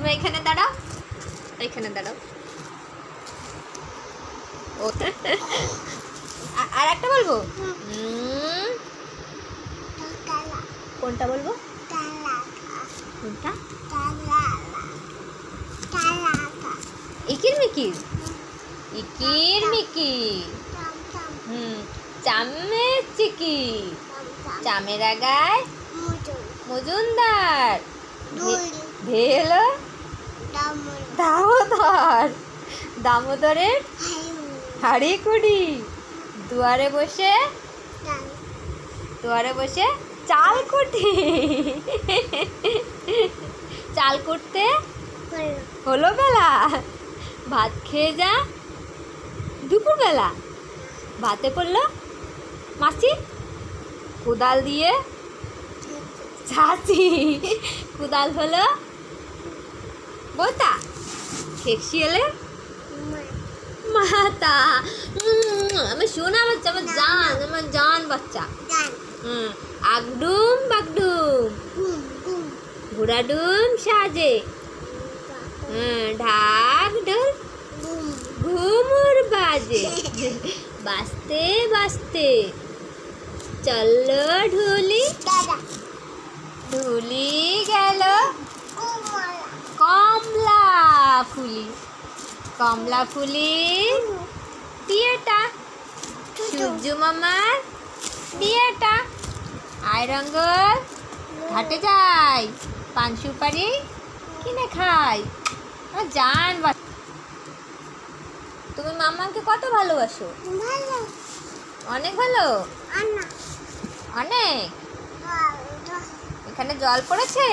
তুমি এখানে দাঁড়াও, এখানে দাঁড়াও। ও আর একটা বলবো? কোনটা বলবো? কোনটা? ইকির মিকির, ইকির মিকির। চামের চিকি, চামের আগায় মজুমদার, ধে হলো দামোদর, দামোদরের হাড়ি কুড়ি, দুয়ারে বসে চাল কুটি, চাল কুটতে হলো বেলা, ভাত খেয়ে যা দুপুরবেলা, ভাতে পড়লো মাছি, কোদাল দিয়ে চাচি, কোদাল হলো বোতা, খেকসি এলে মাতা। আমার সোনা বাচ্চা, আমার জান বাচ্চা। আগডুম বাগডুম, ঘোড়াডুম সাজে, ঢাক ঢোল ঘুমুর বাজে, বাজতে বাজতে চললো ঢুলি, ঢুলি গেল কমলা ফুলি, কমলা ফুলি বিয়েটা, সূর্য মামার বিয়েটা। আয় রঙ্গল, ঘাটে যাই, পান সুপারি কিনে খাই। জান, তুমি মামাকে কত ভালোবাসো? অনেক ভালো, অনেক। এখানে জল পড়েছে?